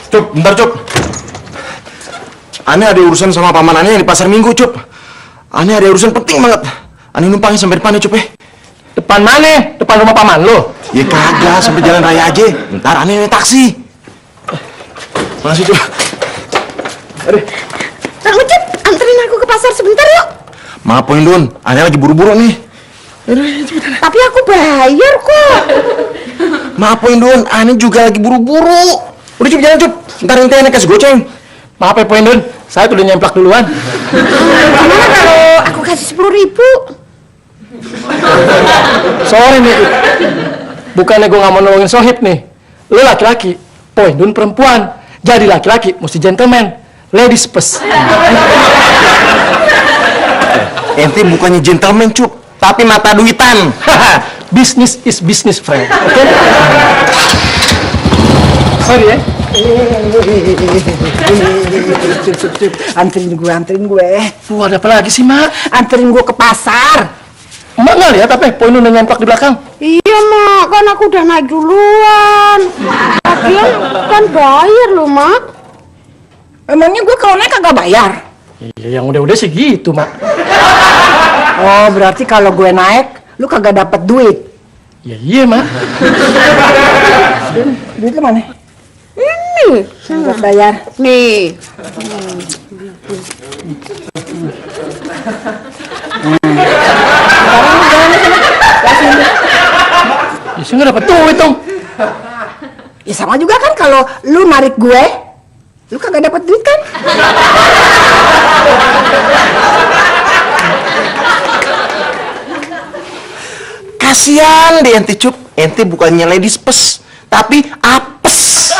Cup, bentar Cup. Aneh ada urusan sama paman aneh yang di pasar Minggu, Cup. Aneh ada urusan penting banget. Aneh numpangin sampai depan ya, Cup. Depan mana? Depan rumah paman lo? Ya kagak, sampai jalan raya aja. Ntar aneh naik taksi. Makasih, Cup. Aduh. Kang Ucup, anterin aku ke pasar sebentar yuk. Maaf, Poin Dun. Aneh lagi buru-buru nih. Tapi aku bayar kok. Maaf, Poin Dun. Aneh juga lagi buru-buru. Udah, Cup, jalan, Cup. Ntar nanti aneh kasih goceng. Maaf ya, Poin Dun. Saya udah nyemplak duluan. Gimana kalau aku kasih 10.000? Sorry nih. Bukannya gue gak mau nolongin Sohib nih. Lo laki-laki, Poin Dun perempuan. Jadi laki-laki mesti gentleman. Ladies first. Ente bukannya gentleman, Cup. Tapi mata duitan. Business is business, friend. Oke? Sorry ya. Anterin gue. Wah, ada apa lagi sih, Mak? Anterin gue ke pasar. Mak nggak lihat apa? Poin udah nyemplak di belakang. Iya, Mak. Kan aku udah naik duluan. Lagian kan bayar loh, Mak. Emangnya gue kalau naik kagak bayar? Iya, yang udah-udah sih gitu, Mak. Oh, berarti kalau gue naik, lu kagak dapet duit. Ya iya, Mak. Duit lu mana? Ini. Buat bayar. Nih. Ya, saya nggak dapet duit dong. Ya sama juga kan kalau lu narik gue, lu kagak dapet duit kan? Kasian deh ente, Cup. Ente bukannya ladies first, tapi apes.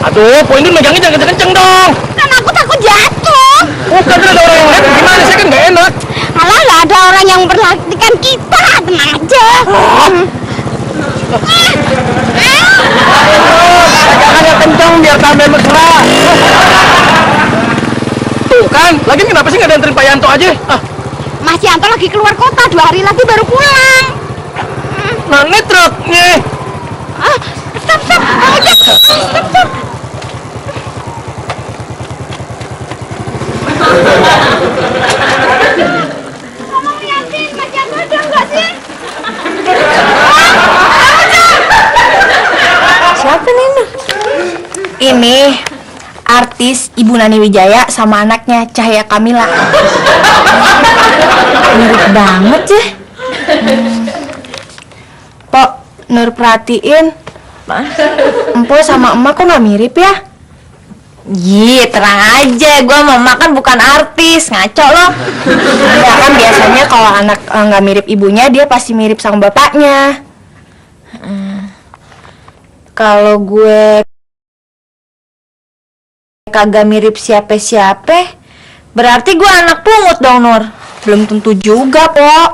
Aduh, Poin Dun megangnya jangan kenceng-kenceng dong. Kan aku takut jatuh. Bukan, ada orang yang lihat. Gimana? Saya kan nggak enak. Alah, nggak ada orang yang memperhatikan kita. Tenang aja. Jangan yang kenceng biar sampai mesra. Tuh kan, lagi kenapa sih nggak anterin Pak Yanto aja? Mas Yanto lagi keluar kota, 2 hari lagi baru pulang. Nah, ini truknya. Stop. Stop. Ngomongnya sih, Mas Yanto ada nggak sih? Siapa nih, Ma? Ini artis Ibu Nani Wijaya sama anaknya Cahaya Kamila. Mirip banget sih. Pok, Nur perhatiin, Empo sama emak kok nggak mirip ya? Iya, terang aja, gue mau makan bukan artis, ngaco loh. Ya kan biasanya kalau anak nggak mirip ibunya, dia pasti mirip sama bapaknya. Kalau gue kagak mirip siapa-siapa, berarti gue anak pungut dong, Nur. Belum tentu juga, Pok.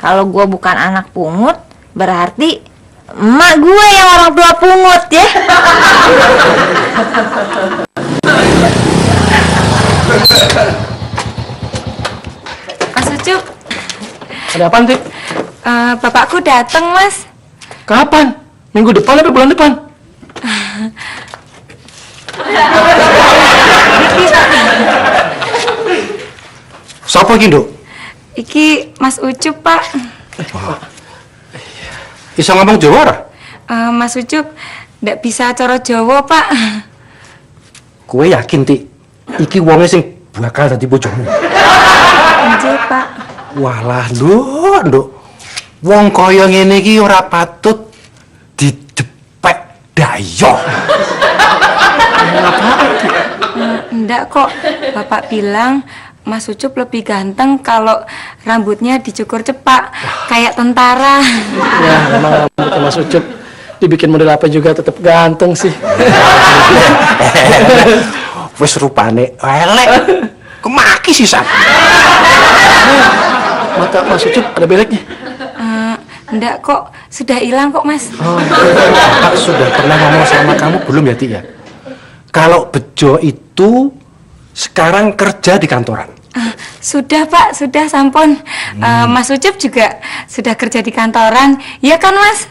Kalau gue bukan anak pungut, berarti emak gue yang orang tua pungut ya. Mas Ucup, Ada apaan, Tip? bapakku datang, Mas. Kapan? Minggu depan apa bulan depan? Siapa lagi, Dok? Iki Mas Ucup, Pak. Bisa ngomong Jawa? Mas Ucup, ndak bisa cara Jawa, Pak. Gue yakin, Ti. Iki wongnya sing bakal dadi bojomu. Nggih, Pak. Walah, Nduk. Wong kaya ngene iki ora patut didepek dayoh. Ndak kok, Bapak bilang Mas Ucup lebih ganteng kalau rambutnya dicukur cepak, kayak tentara. Ya, memang rambutnya Mas Ucup dibikin model apa juga tetap ganteng sih. Wes rupane elek. Kemaki sih, Sat. Mata Mas Ucup ada beleknya. Enggak kok, sudah hilang kok Mas. Bapak sudah pernah ngomong sama kamu belum ya, Ti ya? Kalau Bejo itu sekarang kerja di kantoran. Sudah Pak, sudah sampun. Mas Ucup juga sudah kerja di kantoran, iya kan Mas?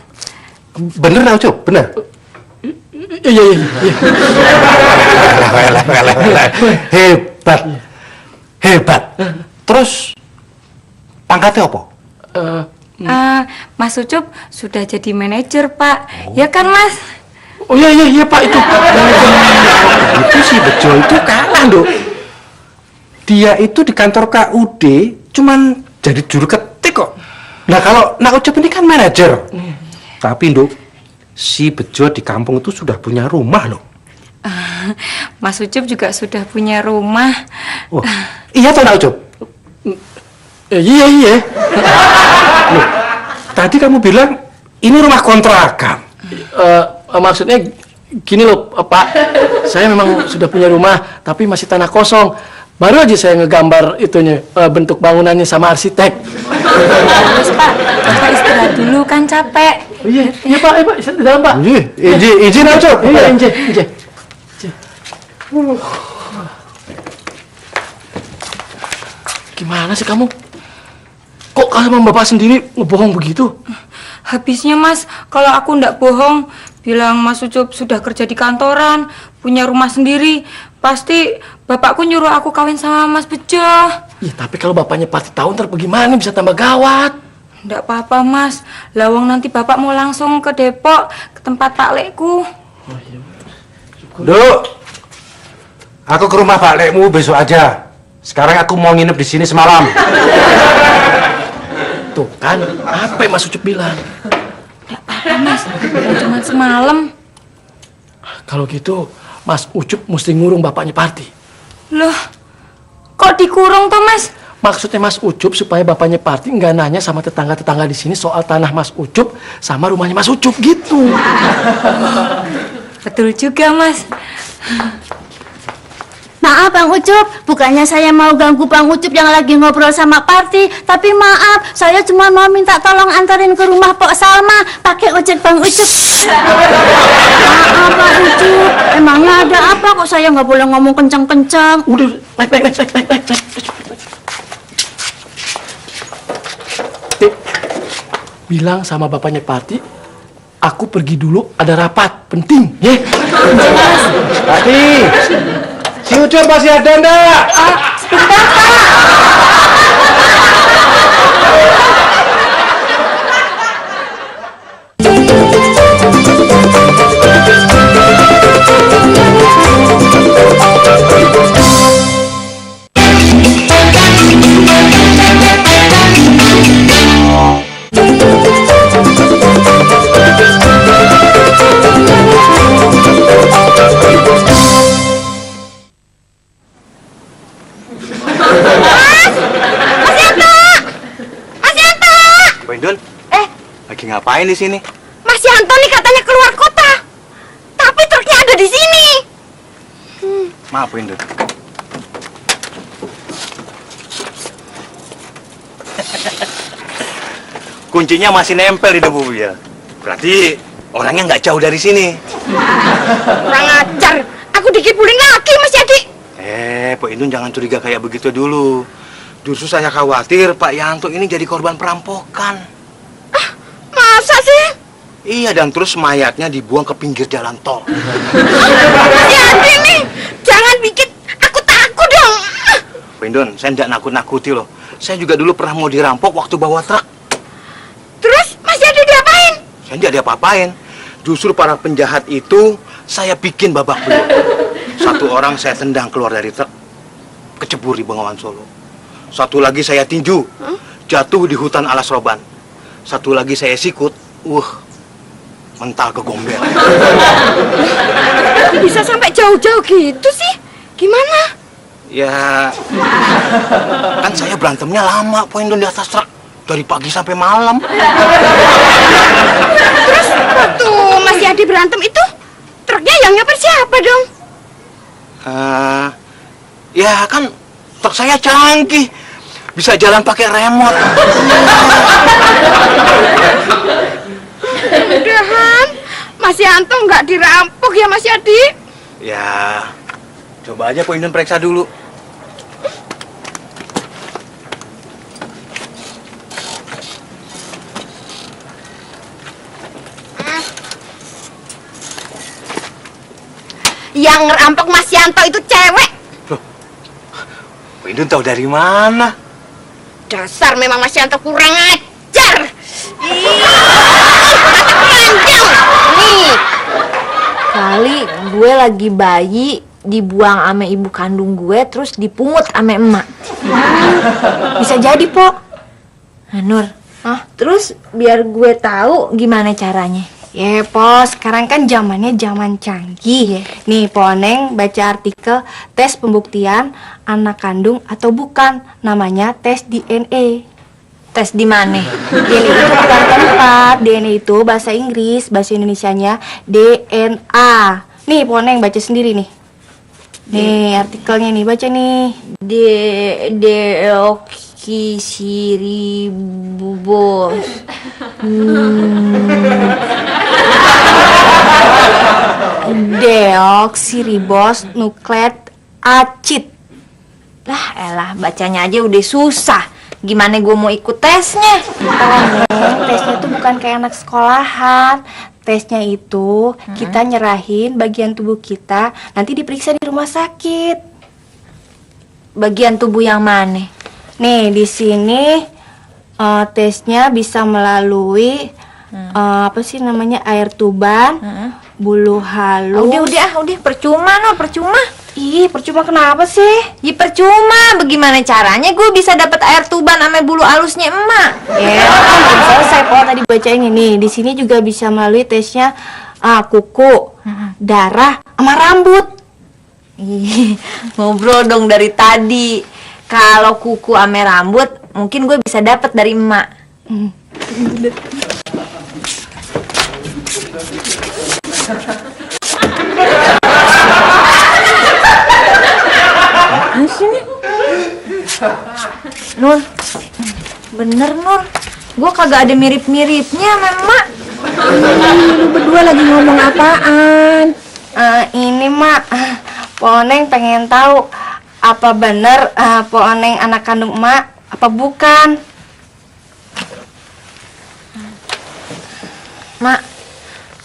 Bener tau, Cuk? Bener? Iya. Hebat. Terus pangkatnya apa? Mas Ucup sudah jadi manajer Pak, ya kan Mas? Oh iya Pak itu. Itu si Bejo itu kalah, Nduk. Dia itu di kantor KUD cuman jadi juru ketik kok. Nah kalau Nak Ucup ini kan manajer. Tapi Nduk, si Bejo di kampung itu sudah punya rumah loh. Mas Ucup juga sudah punya rumah. Oh, iya toh Nak Ucup? Iya. Loh, tadi kamu bilang ini rumah kontrakan. Maksudnya gini loh Pak, saya memang sudah punya rumah tapi masih tanah kosong. Baru aja saya ngegambar itunya, bentuk bangunannya sama arsitek. Terus Pak, Bapak istirahat dulu kan capek. Iya Pak, di dalam Pak. Izin Nak Ucup. Iya, izin. Gimana sih kamu? Kok sama bapak sendiri ngebohong begitu? Habisnya Mas, kalau aku ndak bohong, bilang Mas Ucup sudah kerja di kantoran, punya rumah sendiri, pasti bapakku nyuruh aku kawin sama Mas Bejo. Ya tapi kalau bapaknya pasti tahu ntar bagaimana bisa tambah gawat. Ndak apa-apa Mas, lawang nanti bapak mau langsung ke Depok, ke tempat Pak Lekku. Nduk, aku ke rumah Pak Lekmu besok aja. Sekarang aku mau nginep di sini semalam. Tuh kan, apa yang Mas Ucup bilang? Ndak apa-apa Mas, cuma semalam. Kalau gitu, Mas Ucup mesti ngurung bapaknya Parti. Loh, kok dikurung tuh Mas? Maksudnya Mas Ucup supaya bapaknya Parti nggak nanya sama tetangga-tetangga di sini soal tanah Mas Ucup sama rumahnya Mas Ucup gitu. Betul juga Mas. Maaf Bang Ucup, bukannya saya mau ganggu Bang Ucup yang lagi ngobrol sama Parti, tapi maaf, saya cuma mau minta tolong antarin ke rumah Pok Salma pakai ojek Bang Ucup. Maaf Bang Ucup, emangnya ada apa kok saya nggak boleh ngomong kencang-kencang? Udah, naik. Bilang sama bapaknya Parti, aku pergi dulu ada rapat penting, ya? Tadi, si Ucup masih ada enggak? Sebentar Pak. Lagi ngapain di sini? Mas Yanto nih katanya keluar kota, tapi truknya ada di sini. Maaf, Indun. Kuncinya masih nempel di debu ya. Berarti orangnya nggak jauh dari sini. Kurang ajar, aku dikibulin lagi Mas Yadi. Pak Indun jangan curiga kayak begitu dulu. Justru saya khawatir Pak Yanto ini jadi korban perampokan. Masa sih? Iya, dan terus mayatnya dibuang ke pinggir jalan tol. Mas Yadi nih, jangan bikin aku takut dong. Pak Indun, saya nggak nakut-nakuti loh. Saya juga dulu pernah mau dirampok waktu bawa truk. Terus Mas Yadi diapain? Saya nggak diapa-apain. Justru para penjahat itu saya bikin babak belur. Satu orang saya tendang keluar dari truk, kecebur di Bengawan Solo. Satu lagi saya tinju, jatuh di hutan Alas Roban. Satu lagi saya sikut, mental ke Gombel. Bisa sampai jauh-jauh gitu sih? Gimana? Ya, kan saya berantemnya lama, Pak Indun, di atas truk. Dari pagi sampai malam. Terus waktu Mas Yadi berantem itu, truknya yang nyopir siapa dong? Ya kan truk saya canggih. Bisa jalan pakai remote. Mudah-mudahan Mas Yanto nggak dirampok ya Mas Yadi. Ya, coba aja Pak Indun periksa dulu. Yang ngerampok Mas Yanto itu cewek. Loh, Pak Indun tahu dari mana? Dasar memang Mas Yanto kurang ajar. Ih, mata keranjang. Nih, Kali gue lagi bayi dibuang ame ibu kandung gue terus dipungut ame emak. Bisa jadi, Po. Nah, Nur. Terus biar gue tahu gimana caranya. Ya, Po, sekarang kan zamannya zaman canggih. Nih, Po Neng baca artikel tes pembuktian anak kandung atau bukan. Namanya tes DNA. Tes di mana? DNA itu bukan tempat. DNA itu bahasa Inggris, bahasa Indonesianya DNA. Nih, Po Neng baca sendiri nih. Nih, artikelnya nih, baca nih. Deoksiribos. Deoksiribos nukleat acid. Lah, elah, bacanya aja udah susah. Gimana gue mau ikut tesnya? Tesnya itu bukan kayak anak sekolahan. Tesnya itu kita nyerahin bagian tubuh kita, nanti diperiksa di rumah sakit. Bagian tubuh yang mana? Nih di sini tesnya bisa melalui apa sih namanya, air tuban, bulu halus. Udah, percuma no, percuma. Ih, percuma kenapa sih? Ya percuma, bagaimana caranya gue bisa dapat air tuban sama bulu halusnya emak? Ya, kan belum selesai Po tadi bacain ini. Di sini juga bisa melalui tesnya kuku, darah, sama rambut. Ih, ngobrol dong dari tadi. Kalau kuku ame rambut, mungkin gue bisa dapat dari emak. Nur, bener Nur, gue kagak ada mirip-miripnya sama emak. Lu berdua lagi ngomong apaan? Ini Mak, Po Neng pengen tahu apa bener Po Neng anak kandung Mak apa bukan? Mak,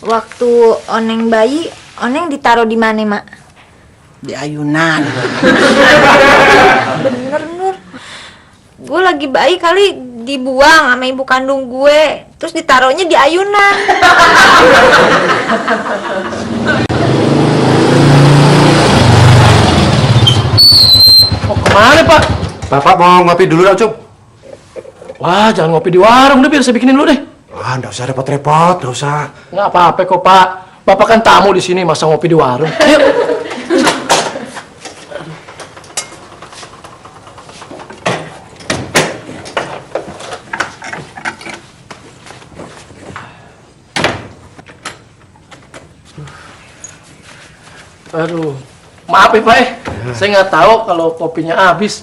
waktu Oneng bayi, Oneng ditaruh di mana, Mak? Di ayunan. Bener Nur, gue lagi bayi kali dibuang sama ibu kandung gue, terus ditaruhnya di ayunan. Mau kemana, Pak? Bapak mau ngopi dulu dong, Cum? Wah, jangan ngopi di warung, udah biar saya bikinin dulu deh. Wah, nggak usah repot-repot, nggak usah. Nggak apa-apa kok, Pak. Bapak kan tamu di sini, masa ngopi di warung. Ayo. Aduh, maaf ya Pak saya nggak tahu kalau kopinya habis.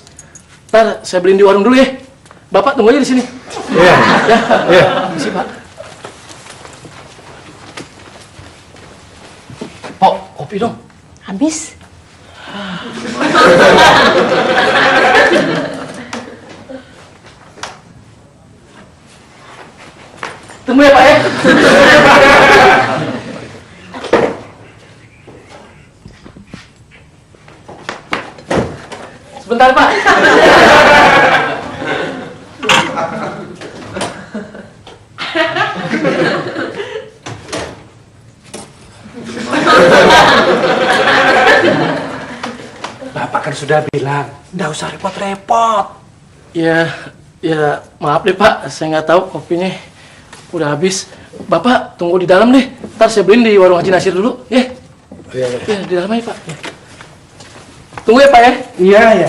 Ntar saya beliin di warung dulu ya. Bapak tunggu aja di sini. Iya, Ya, iya. Misi Pak. Pok, kopi dong. Habis. Tunggu ya Pak ya. Sebentar Pak. Bapak kan sudah bilang, nggak usah repot-repot. Ya, maaf deh Pak, saya nggak tahu kopinya udah habis. Bapak tunggu di dalam deh. Ntar saya beliin di warung Haji Nasir dulu, ya. Iya. Ya, di dalam aja Pak. Ya. Tunggu ya Pak ya. Iya, ya.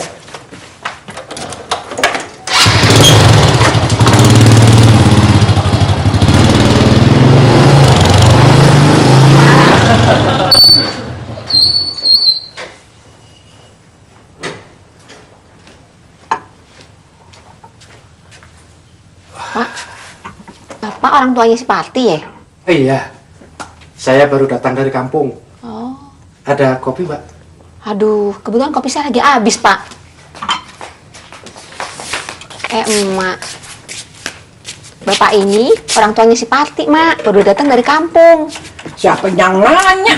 Bapak orang tuanya si Parti ya? Iya. Saya baru datang dari kampung. Oh. Ada kopi, Mbak? Aduh, kebetulan kopi saya lagi habis, Pak. Emak. Bapak ini orang tuanya si Parti, Mak. Baru datang dari kampung. Siapa yang nanya?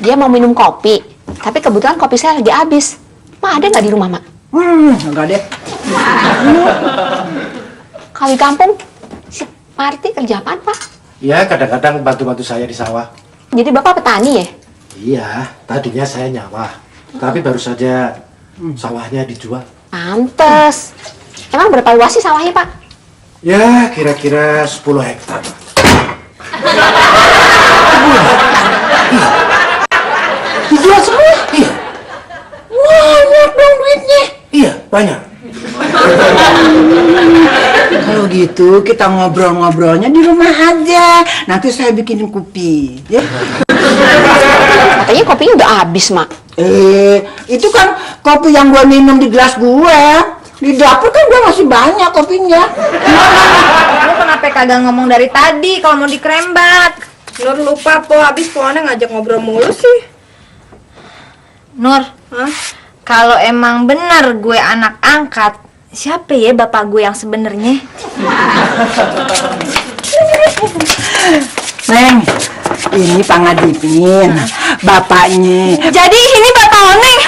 Dia mau minum kopi. Tapi kebetulan kopi saya lagi habis. Mak, ada nggak di rumah, Mak? Enggak deh. Kalau di kampung, si Parti kerja apaan, Pak? Ya, kadang-kadang bantu-bantu saya di sawah. Jadi Bapak petani ya? Iya, tadinya saya nyawah. Tapi baru saja sawahnya dijual. Pantes. Emang berapa luas sih sawahnya, Pak? Ya, kira-kira 10 hektar. Dijual semua? Iya. Banyak dong duitnya. Iya, banyak. Kalau gitu kita ngobrol-ngobrolnya di rumah aja. Nanti saya bikinin kopi, ya. Katanya kopinya udah habis, Mak. Itu kan kopi yang gue minum di gelas gue. Di dapur kan gue masih banyak kopinya. Lu kenapa kagak ngomong dari tadi kalau mau dikrembat? Nur lupa po, habis poannya ngajak ngobrol mulu sih. Nur, kalau emang bener gue anak angkat, siapa ya bapak gue yang sebenarnya? Neng, ini Pangadipin, bapaknya. Jadi ini bapak Oneng.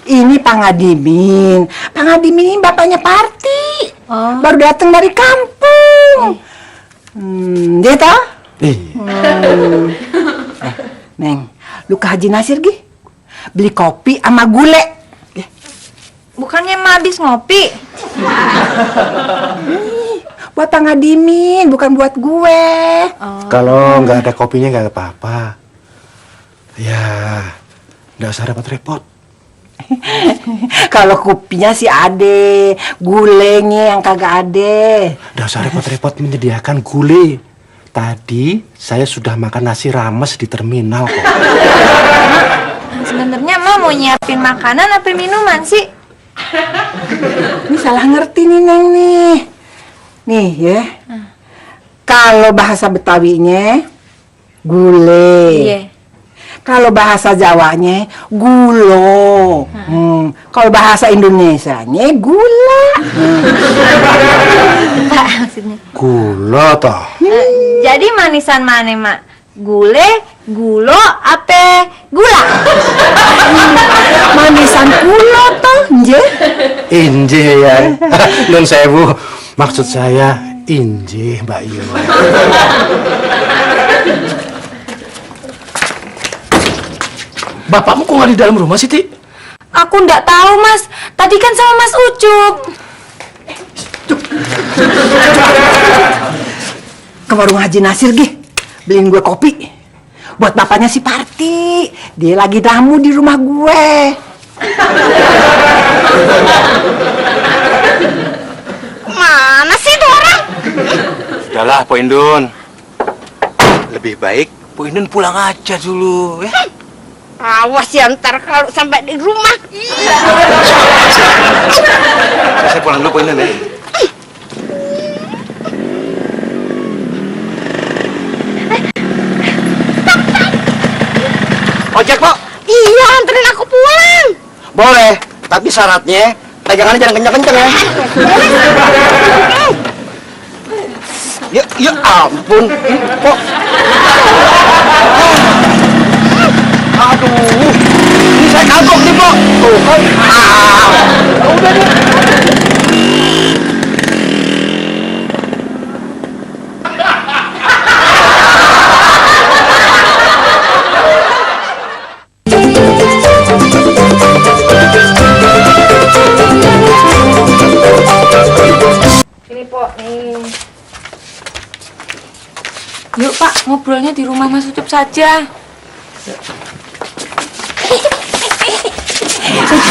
Ini Pangadimin. Pangadimin ini bapaknya Parti. Baru datang dari kampung. Dia tau? Neng, lu ke Haji Nasir Gi, beli kopi sama gule. Bukannya emang habis ngopi? Buat Pangadimin, bukan buat gue. Kalau nggak ada kopinya nggak apa-apa. Ya, nggak usah repot-repot. Kalau kopinya sih ade, gulenya yang kagak ade. Nggak usah repot-repot menyediakan gule. Tadi saya sudah makan nasi rames di terminal kok. Sebenarnya Emak mau nyiapin makanan apa minuman sih? Ini salah ngerti nih Neng nih. Nih ya. Kalau bahasa Betawinya gule. Iya. Kalau bahasa Jawanya gulo. Kalau bahasa Indonesianya gula. Maksudnya. Gula toh. Jadi manisan mana, Mak? Gule, gulo, apa gula? Manisan gulo toh, nje. Inje ya. Nun sewu. Maksud saya inje, Mbak Iyo. Bapakmu kok nggak di dalam rumah sih, Ti? Aku ndak tahu, Mas. Tadi kan sama Mas Ucup. Ke warung Haji Nasir Gi, beliin gue kopi. Buat bapaknya si Parti. Dia lagi tamu di rumah gue. Mana sih itu orang? Udahlah, Po Indun. Lebih baik Po Indun pulang aja dulu, ya. Awas ya ntar kalau sampai di rumah. Saya pulang dulu, Po Indun, ya. Ojek, Po? Iya, anterin aku pulang. Boleh, tapi syaratnya pegangannya jangan kenceng-kenceng ya. Ya ampun, kok. Aduh, ini saya kagok nih, Po. Tuh kan. Udah deh. Ini, Po, nih. Yuk, Pak. ngobrolnya di rumah Mas Ucup saja.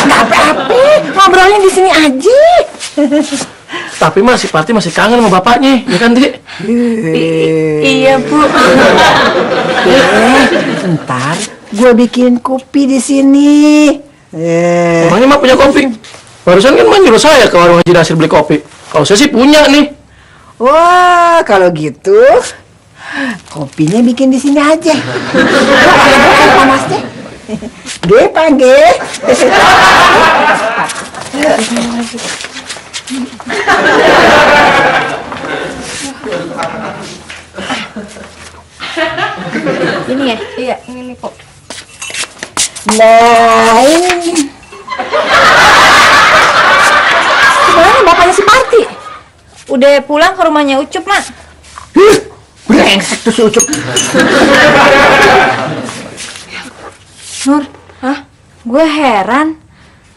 Nggak apa-apa, ngobrolnya di sini aja. Tapi Mas, si Parti masih kangen sama bapaknya, ya kan, Dik? Iya, Bu. Ntar gue bikin kopi di sini. Emangnya Mak punya kopi? Barusan kan Mak nyuruh saya ke warung Haji Nasir beli kopi. Kalau saya sih punya nih. Wah, kalau gitu kopinya bikin di sini aja. Panasnya. Ge, panggil. Ini ya? Iya, ini nih, Pok. Nah, ini. Gimana bapaknya si Parti? Udah pulang ke rumahnya Ucup, Mak. Brengsek tuh si Ucup. Nur, gue heran.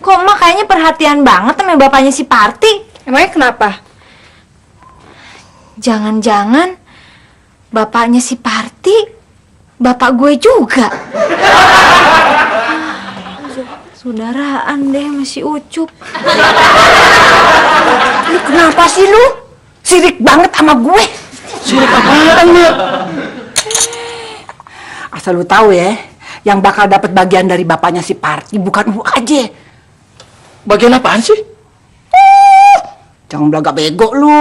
Kok Mak kayaknya perhatian banget sama bapaknya si Parti? Emangnya kenapa? Jangan-jangan bapaknya si Parti bapak gue juga. Saudaraan deh masih Ucup. Lu kenapa sih lu? Sirik banget sama gue. Sirik apaan, Mak? Asal lu tahu ya, yang bakal dapat bagian dari bapaknya si Parti bukan lu aja. Bagian apaan sih? Jangan belagak bego lu.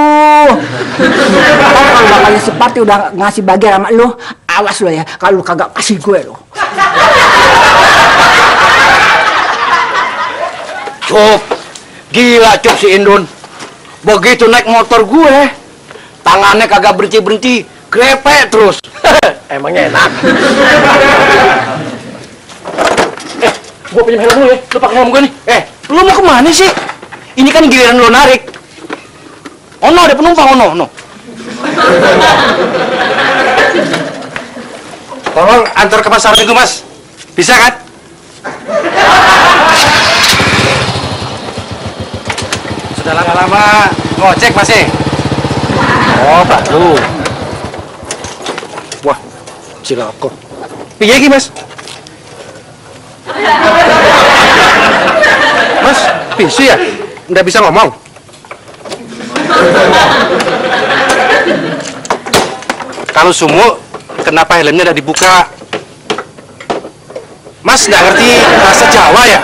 Kalau bapaknya si Parti udah ngasih bagian sama lu, awas lu ya kalau lu kagak kasih gue lu. Cup, gila Cup si Indun. Begitu naik motor gue, tangannya kagak berhenti-berhenti, grepek terus. Emangnya enak. Gue pinjam helm lu ya. Lu pakai helm gue nih. Lu mau kemana sih? Ini kan giliran lu narik. Oh no, ada penumpang, oh no. Tolong antar ke pasar itu, Mas. Bisa kan? Sudah lama-lama ngojek, Mas. Oh, baru. Wah, cilaka. Piye iki, Mas? Mas, bisu ya? Nggak bisa ngomong? Kalau sumu, kenapa helmnya udah dibuka? Mas nggak ngerti bahasa Jawa ya?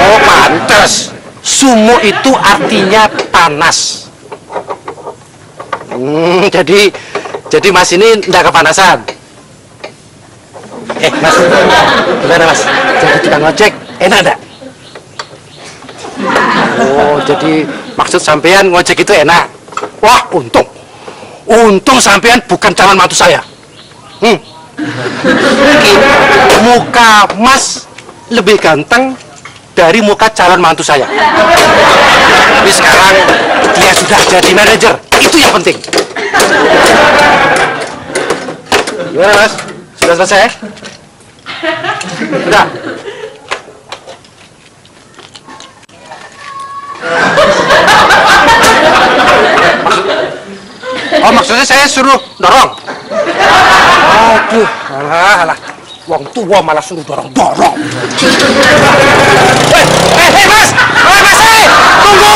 Oh, pantes. Sumu itu artinya panas. Jadi Mas ini nggak kepanasan? Mas, gimana Mas? Jadi tukang ngojek, enak nggak? Oh, jadi maksud sampean ngojek itu enak? Wah, untung sampean bukan calon mantu saya. Mungkin muka Mas lebih ganteng dari muka calon mantu saya. Tapi sekarang dia sudah jadi manajer, itu yang penting. Gimana Mas? Sudah selesai? Sudah? Oh, maksudnya saya suruh dorong? Aduh, alah. Wong tua malah suruh dorong-dorong. Hei, Mas! Mas, tunggu!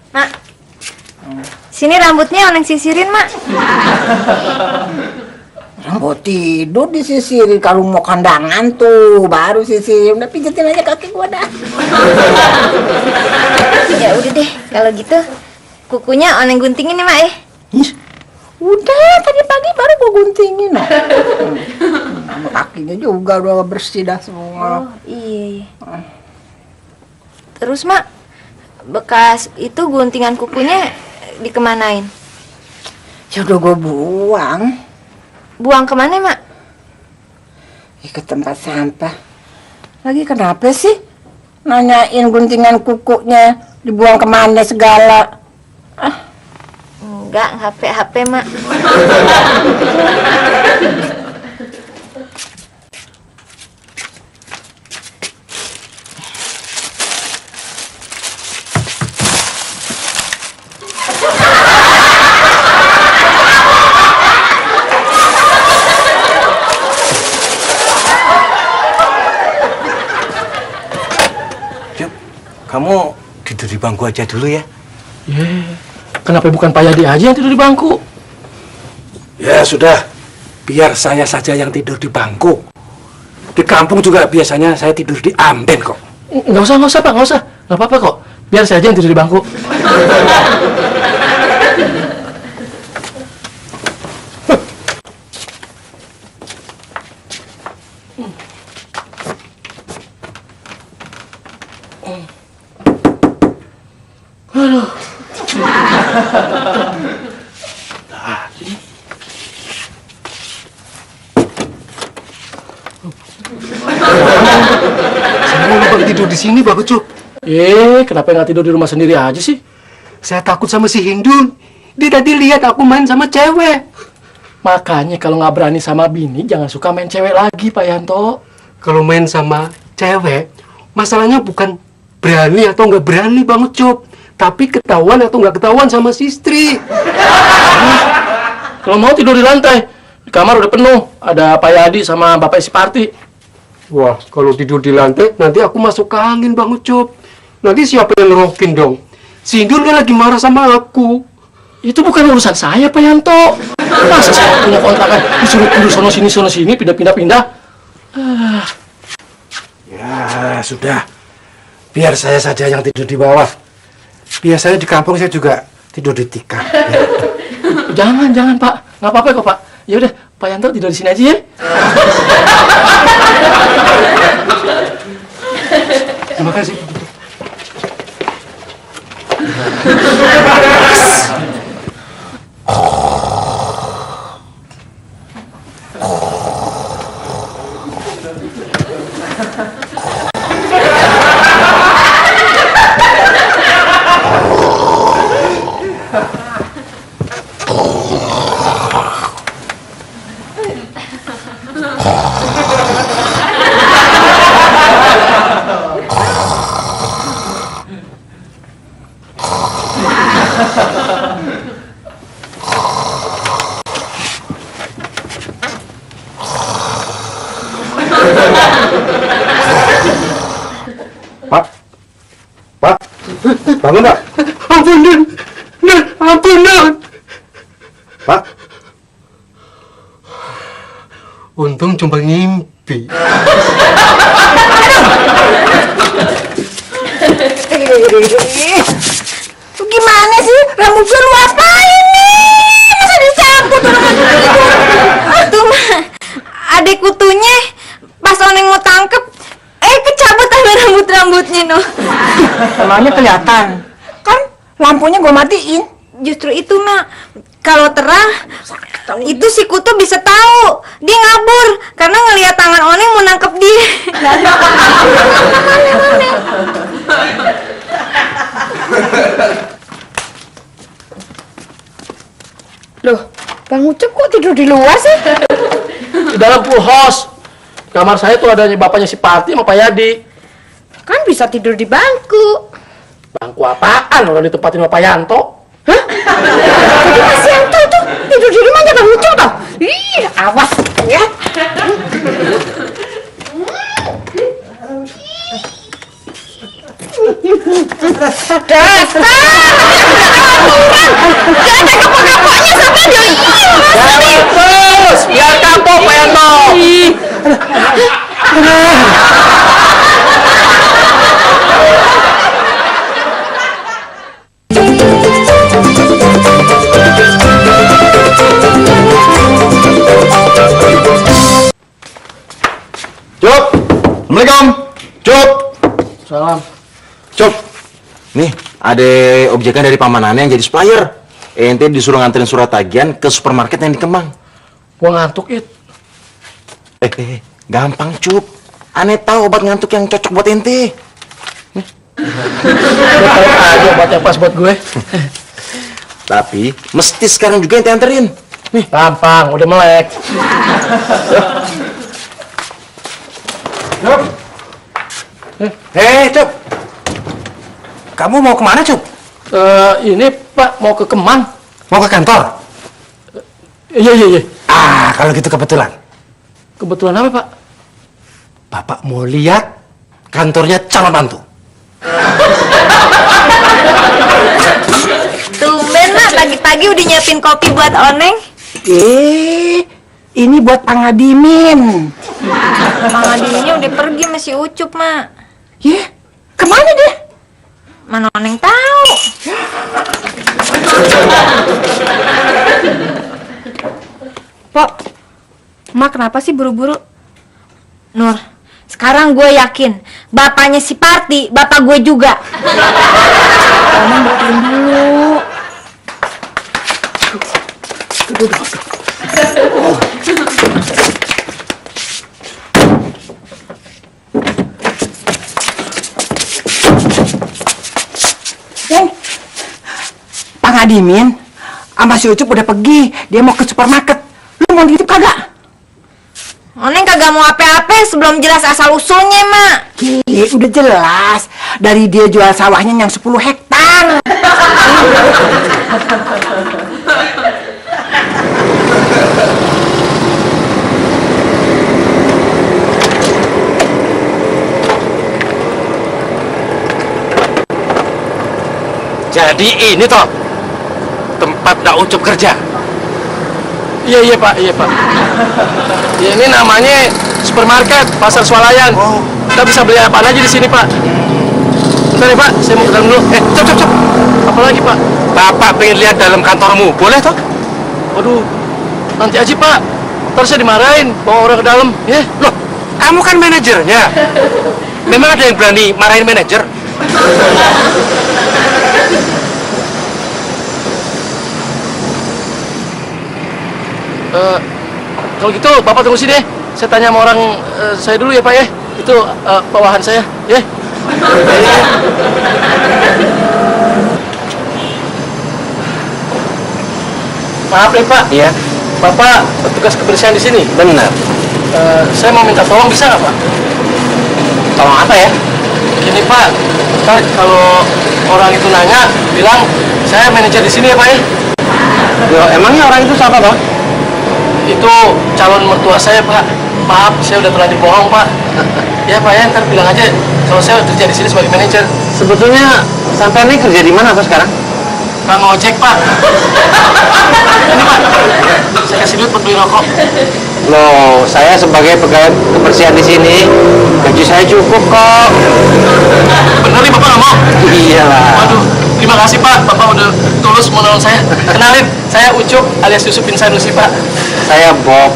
Mak, sini rambutnya Oneng sisirin, Mak. Rambut tidur disisirin, kalau mau kandangan tuh baru sisirin. Udah pijetin aja kaki gua dah. Ya udah deh, kalau gitu kukunya Oneng guntingin nih, Mak ya. Udah, tadi pagi baru gua guntingin. Sama kakinya juga udah bersih dah semua. Oh, iya. Terus, Mak, bekas itu guntingan kukunya dikemanain? Ya udah gue buang. Buang kemana, Mak? Ya, ke tempat sampah. Lagi kenapa sih? Nanyain guntingan kukunya dibuang kemana segala. Enggak, HP, Mak. Kamu tidur di bangku aja dulu ya. Kenapa bukan Pak Yadi aja yang tidur di bangku? Ya sudah, biar saya saja yang tidur di bangku. Di kampung juga biasanya saya tidur di amben kok. Nggak usah Pak, nggak usah. Nggak apa-apa kok. Biar saya aja yang tidur di bangku. Saya tidur di sini, Pak Ucup. Kenapa nggak tidur di rumah sendiri aja sih? Saya takut sama si Hindun. Dia tadi lihat aku main sama cewek. Makanya kalau nggak berani sama bini, jangan suka main cewek lagi, Pak Yanto. Kalau main sama cewek, masalahnya bukan berani atau nggak berani, Bang Ucup. Tapi ketahuan atau nggak ketahuan sama si istri. Kalau mau tidur di lantai. Di kamar udah penuh. Ada Pak Yadi sama Bapak Isi Parti. Wah, kalau tidur di lantai, nanti aku masuk ke angin, Bang Ucup. Nanti siapa yang ngerokin dong? Si Hindun kan lagi marah sama aku. Itu bukan urusan saya, Pak Yanto. Masa saya punya kontrakan disuruh tidur sono sini, pindah-pindah. Ya, sudah. Biar saya saja yang tidur di bawah. Biasanya di kampung saya juga tidur di tikar. Ya. Jangan, Pak. Nggak apa-apa kok, Pak. Ya udah, Pak Yanto tidur di sini aja ya. Terima kasih. Pak, bangun Pak. Ampun, Nun. Ampun, Nun. Pak. Untung cuma ngimpi. Lu gimana sih? Rambut gue lu apain nih? Masa dicabut orang Tuh, Mak. Adek kutunya pas Oneng mau tangkep, kecabut sama rambut-rambutnya, noh. Emangnya kelihatan? Kan lampunya gue matiin. Justru itu, Mak. Kalau terang, itu si kutu bisa tahu. Dia ngabur karena ngelihat tangan Oneng mau nangkep dia. Loh, Bang Ucup kok tidur di luar sih? Di dalam full house. Kamar saya tuh adanya bapaknya si Parti sama Pak Yadi. Kan bisa tidur di bangku. Bangku apaan orang ditempatin sama Pak Yanto? Hah? Jadi Mas Yanto tuh tidur di rumahnya Bang Ucup toh? Ih, awas ya. Terus, biar kapok Pak Yanto. Cup, Assalamualaikum. Cup. Salam. Cup. Nih, ada objekan dari pamanannya yang jadi supplier. ente disuruh nganterin surat tagihan ke supermarket yang di Kemang. Gua ngantuk, It. Gampang, Cup. Aneh tahu obat ngantuk yang cocok buat ente. Gua tahu aja obat yang pas buat gue. Tapi mesti sekarang juga ente anterin. Nih, gampang, udah melek. Cup. Cup. Kamu mau kemana, Cup? Ini Pak mau ke Kemang. Mau ke kantor? Iya. Kalau gitu kebetulan. Kebetulan apa, Pak? Bapak mau lihat kantornya calon mantu. Tumben, Mak, pagi-pagi udah nyiapin kopi buat Oneng. Ini buat Pangadimin. Bang Adinya udah pergi, masih Ucup, Mak. Kemana dia? Mana Oneng tahu? Pok, Mak kenapa sih buru-buru? Nur, sekarang gue yakin bapaknya si Parti, bapak gue juga. Oneng buktiin dulu. Pangadimin sama si Ucup udah pergi. Dia mau ke supermarket. Lu mau dititip kagak? Oneng kagak mau apa-apa sebelum jelas asal usulnya, Mak. Udah jelas. Dari dia jual sawahnya yang 10 hektar. Jadi ini toh tempat Dak Ucup kerja. Iya Pak. Ya, ini namanya supermarket Pasar Swalayan. Kita bisa beli apa aja di sini, Pak. Bentar ya, Pak, saya mau ke dalam dulu. Cep. Apa lagi, Pak? Bapak pengen lihat dalam kantormu, boleh toh? Waduh, nanti aja, Pak. Ntar saya dimarahin bawa orang ke dalam, ya. Loh, kamu kan manajernya. Memang ada yang berani marahin manajer? Kalau gitu, Bapak tunggu sini. Saya tanya sama orang saya dulu ya, Pak ya. Itu bawahan saya, ya. Maaf ya, Pak. Iya. Bapak petugas kebersihan di sini. Benar. Saya mau minta tolong, bisa nggak, Pak? Tolong apa ya? Gini, Pak. Ntar kalau orang itu nanya, bilang saya manajer di sini ya, Pak ya. Loh, emangnya orang itu siapa, Bang? Itu calon mertua saya, Pak. Maaf, saya udah terlanjur bohong, Pak. Ya, Pak ya, ntar bilang aja kalau saya kerja di sini sebagai manajer. Sebetulnya sampai ini kerja di mana, Pak, sekarang? Pak ngojek, Pak. Ini, Pak. Saya kasih duit buat beli rokok. Loh, saya sebagai pegawai kebersihan di sini, gaji saya cukup kok. Bener nih, Bapak nggak mau? Iyalah. Waduh, terima kasih, Pak. Bapak udah tulus mau nolong saya. Kenalin, saya Ucup alias Yusuf bin Sanusi, Pak. Saya Bob.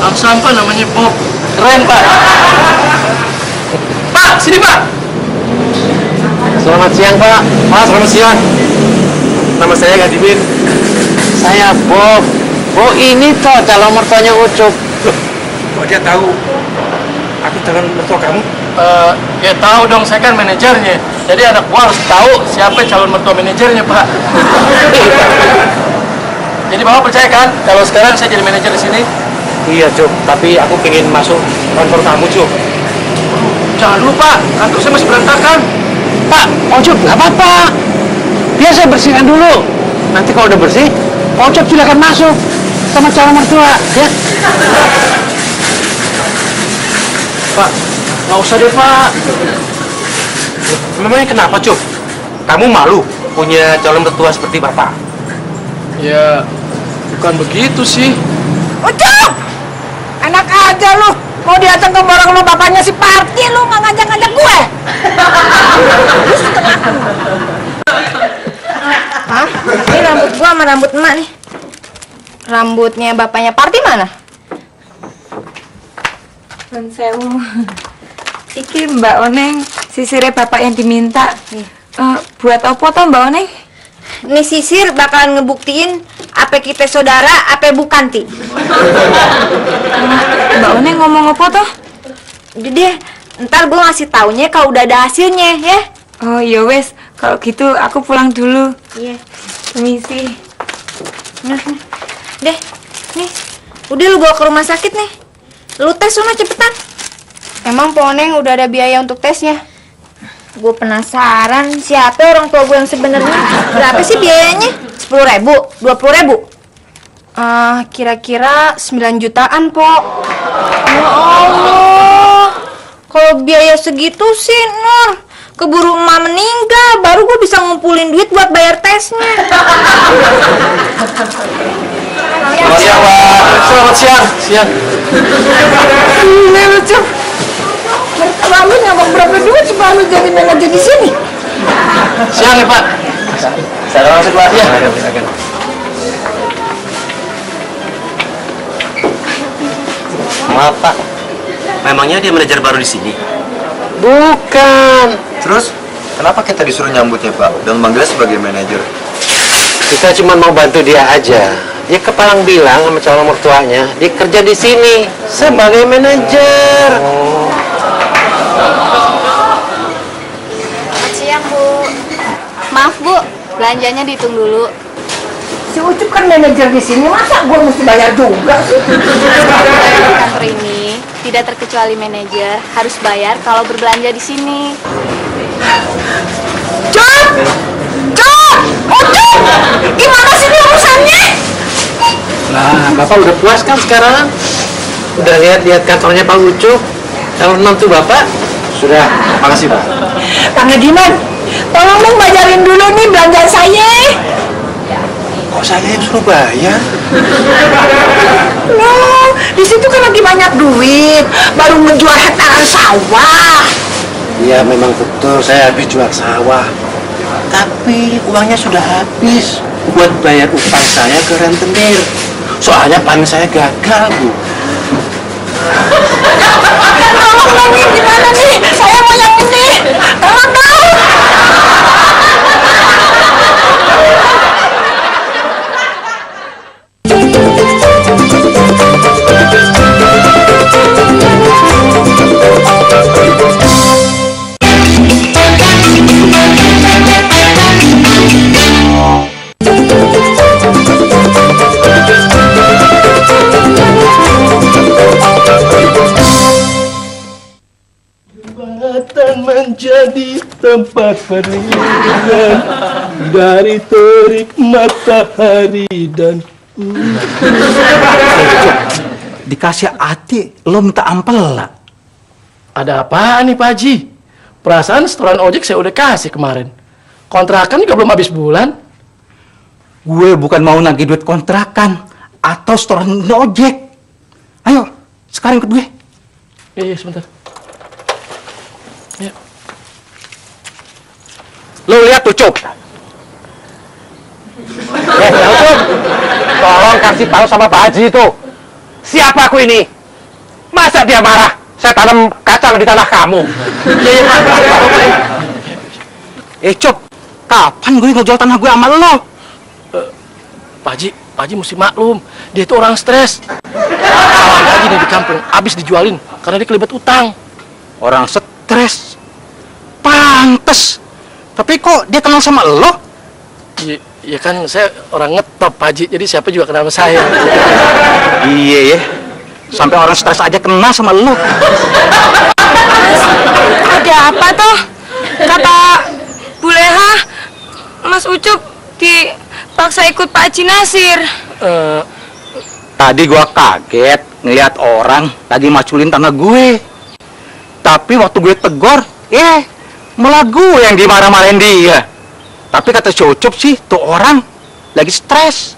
Ang sampah namanya Bob. Keren, Pak. Pak, sini, Pak. Selamat siang, Pak. Pak, selamat siang. Nama saya Gadimin. Saya Bob. Oh, ini toh calon mertuanya Ucup. Loh, kok dia tahu aku calon mertua kamu? Ya tahu dong, saya kan manajernya. Jadi anak gua harus tahu siapa calon mertua manajernya, Pak. Jadi Bapak percaya kan kalau sekarang saya jadi manajer di sini? Iya, Cup. Tapi aku pengen masuk kantor kamu, Cup. Jangan dulu, Pak. Kantor saya masih berantakan. Pak, Cup, nggak apa-apa. Biar saya bersihkan dulu. Nanti kalau udah bersih, Cup silakan masuk sama calon mertua, ya. Pak, nggak usah deh, Pak. Memangnya kenapa, Cup? Kamu malu punya calon mertua seperti Bapak? Ya, bukan begitu sih. Ucup! Enak aja lu. Mau diajak ke barang lu bapaknya si Parti, lu nggak ngajak-ngajak gue. Hah? Ini rambut gua sama rambut emak nih. Rambutnya bapaknya Parti mana? Nun sewu. Iki Mbak Oneng, sisirnya bapak yang diminta. Buat apa toh Mbak Oneng? nih Sisir bakalan ngebuktiin apa kita saudara, apa bukan, Ti. Mbak Oneng ngomong apa toh? Udah deh, ntar gue ngasih taunya kalau udah ada hasilnya, ya. Oh iya wes, kalau gitu aku pulang dulu. Iya. Permisi. Nah, deh, nih. Udah lu bawa ke rumah sakit nih. Lu tes sana cepetan. Emang Po Oneng udah ada biaya untuk tesnya? Gue penasaran siapa orang tua gue yang sebenarnya. Berapa sih biayanya? 10.000, 20.000? Kira-kira 9 jutaan, Po. Ya Allah. Kalau biaya segitu sih, Nur, keburu emak meninggal, baru gue bisa ngumpulin duit buat bayar tesnya. Selamat siang, Pak. Selamat siang. Siang. Ini lucu. Lalu nyambung berapa duit supaya lu jadi manajer di sini? Siang ya, Pak. Saya masuk, Pak. Iya. Maaf, Pak. Memangnya dia manajer baru di sini? Bukan. Terus, kenapa kita disuruh nyambutnya, Pak? Dan manggilnya sebagai manajer? Kita cuma mau bantu dia aja. Dia kepalang bilang sama calon mertuanya, dia kerja di sini sebagai manajer. Siang, Bu. Maaf, Bu. Belanjanya dihitung dulu. Si Ucup kan manajer di sini, masa gue mesti bayar juga sih? Di kantor ini tidak terkecuali manajer harus bayar kalau berbelanja di sini. Cuk! Cuk! Ucup! Gimana sih ini urusannya? Lah, Bapak udah puas kan sekarang? Udah lihat kantornya Pak Ucup? Calon menantu Bapak? Sudah, makasih Pak. Kang Ediman, tolong dong bayarin dulu nih belanjaan saya. Kok saya yang suruh bayar? Loh, di situ kan lagi banyak duit, baru menjual hektaran sawah. Iya, memang betul saya habis jual sawah. Tapi uangnya sudah habis buat bayar utang saya ke rentenir. Soalnya panen saya gagal, Bu. Tolong dong nih, gimana nih? Saya mau yang ini. Tolong dong. Jembatan menjadi tempat perlindungan dari terik matahari dan Dikasih hati, lo minta ampela. Ada apaan nih Pak Haji? Perasaan setoran ojek saya udah kasih kemarin. Kontrakan juga belum habis bulan. Gue bukan mau nagih duit kontrakan atau setoran ojek. Ayo, sekarang ikut gue. Iya, sebentar. Ya. Lo lihat tuh, Cup. Cup. Tolong kasih tahu sama Pak Haji itu. Siapa aku ini? Masa dia marah? Saya tanam kacang di tanah kamu. Iya, Pak. Cup, kapan gue ngejual tanah gue sama lo? Pak Haji mesti maklum, dia itu orang stres. Kawan lagi nih di kampung, abis dijualin karena dia kelibet utang. Orang stres. Pantes. Tapi kok dia kenal sama lo? Ya kan saya orang ngetop Pak Haji, jadi siapa juga kenal sama saya. Iya ya. Sampai orang stres aja kenal sama lo. Ada apa toh? Kata Bu Leha, Mas Ucup dipaksa ikut Pak Haji Nasir. Tadi gua kaget ngeliat orang lagi maculin tanah gue. Tapi waktu gue tegor, malah gue yang dimarah-marahin dia. Tapi kata si Ucup sih, tuh orang lagi stres.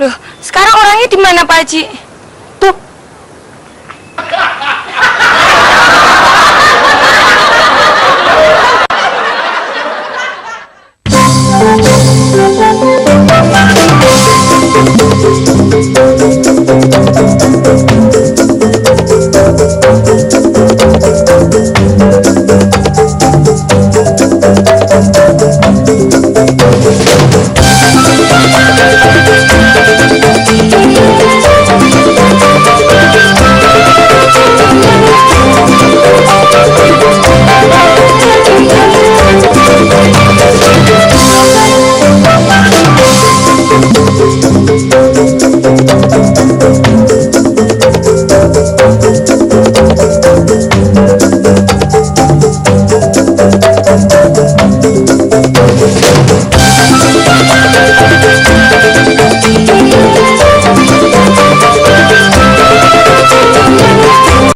Loh, sekarang orangnya di mana Pak Haji? Tuh. Thank you.